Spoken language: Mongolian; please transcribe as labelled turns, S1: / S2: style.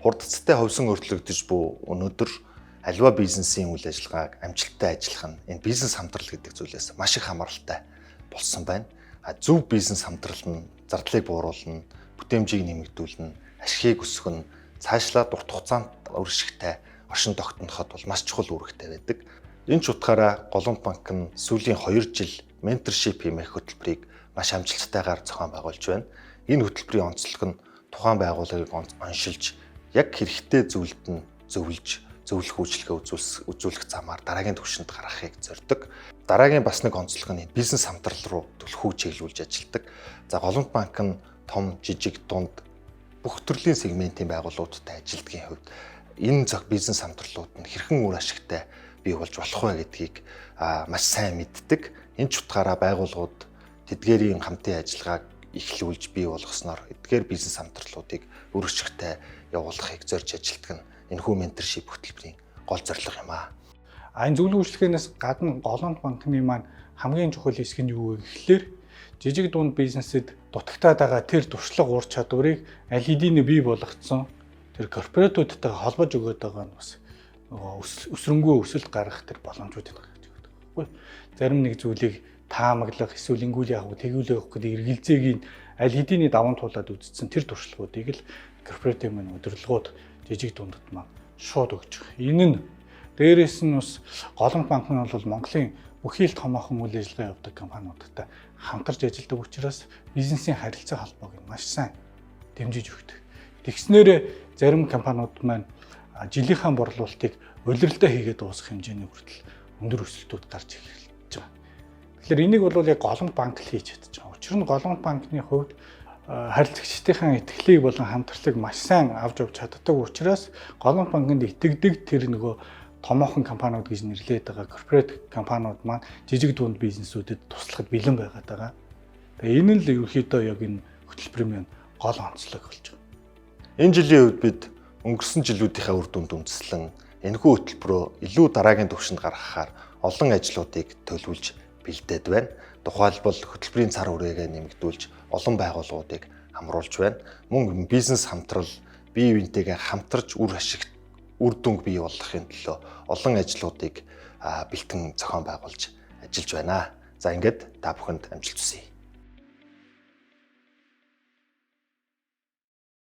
S1: Хурдцтай ховсон өртлөгдөж буй өнөөдөр аливаа бизнесийн үйл ажиллагааг амжилттай ажиллах нь энэ бизнес хамтрал гэдэг зүйлээс маш их хамааралтай болсон байна. Зөв бизнес хамтрал нь зардлыг бууруулна, бүтээмжийг нэмэгдүүлнэ, ашигыг өсгөнө, цаашлаад урт хугацаанд өршигтэй оршин тогтноход бол маш чухал үүрэгтэй байдаг. Энэ ч утгаараа Голомт банк нь сүүлийн 2 жил менторшип хэмээх хөтөлбөрийг маш амжилттайгаар зохион байгуулж байна. Энэ хөтөлбөрийн онцлог нь тухайн байгууллагыг оншилж, яг хэрэгтэй зүйлд нь зөвлөх үйлчилгээ үзүүлэх замаар дараагийн түвшинд гаргахыг зорддог. Дараагийн бас нэг онцлог нь бизнес хамтрал руу түлхүү чиглүүлж ажилладаг. За Голомт банк нь том, жижиг, дунд бүх төрлийн сегментийн байгууллагуудтай ажилтгийн хувьд энэ бизнес хамтралууд нь хэрхэн үр ашигтай бий болж болох вэ гэдгийг маш сайн мэддэг. Энэ ч утгаараа байгууллагууд тэдгээрийн хамтын ажиллагааг эхлүүлж бий болгосноор эдгээр бизнес хамтралуудыг үр ашигтай явуулахыг зорж ажилтдаг нь энэхүү менторшип хөтөлбөрийн гол зорилго юм аа.
S2: Энэ зөвлөгөө үйлчлэгээнээс гадна Голомт банкны маань хамгийн чухал хэсэг нь юу вэ гэхлээр жижиг дунд бизнесэд дутагтаад байгаа тэр туршлага ур чадварыг аль хэдийн бий болгоцсон тэр корпоратуудтайгаа холбож өгöd байгаа нь бас өсрөнгөө өсөлт гаргах тэр боломжууд байна гэж боддог байхгүй. Зарим нэг зүйлийг таамаглах, эсвэл ингүүл явах, тэгүүл явах гэдэг эргэлзээг аль хэдийн даван туулаад үзсэн тэр туршлагуудыг л корпоратив маань удирдлагууд жижиг дундад маань шууд өгч байгаа. Энэ нь дээрээс нь бас Голомт банк нь бол Монголын бүхий л томоохон үйл ажиллагаа явуулдаг компаниудтай хамтарч ажилладаг учраас бизнесийн харилцаа холбоог нь маш сайн дэмжиж өгдөг. Тэгснээр зарим компаниуд маань жилийнхаа борлуулалтыг улиралдаа хийгээд дуусгах хэмжээний хүртэл өндөр өсөлтүүд гарч эхэлж байгаа. Тэгэхээр энийг бол яг Голомт банк л хийж чадчих байгаа. Учир нь Голомт банкны хувьд харилцагчдын итгэлийг болон хамтралыг маш сайн авч явж чаддаг учраас Голомт банкнд итгэдэг тэр нөгөө томоохон компаниуд гэж нэрлэдэг байгаа корпоратив компаниуд маань жижиг дунд бизнесүүдэд туслахад бэлэн байгаад байгаа. Тэгээ энэ л ерөнхийдөө яг энэ хөтөлбөрийн гол онцлог болж байгаа.
S1: Энэ жилийн үед бид өнгөрсөн жилүүдийнхээ үр дүнд үндэслэн энэхүү хөтөлбөрөө илүү дараагийн түвшинд гаргахаар олон ажлуудыг төлөвлөж бэлдээд байна. Тухайлбал хөтөлбөрийн цар хүрээгээ нэмэгдүүлж олон байгууллагуудыг хамруулж байна. Мөн бизнес хамтрал бие биентэйгээ хамтарч үр дүнг бий болгохын төлөө олон ажлуудыг бэлтгэн зохион байгуулж ажиллаж байна. За ингээд та бүхэнд амжилт хүсье.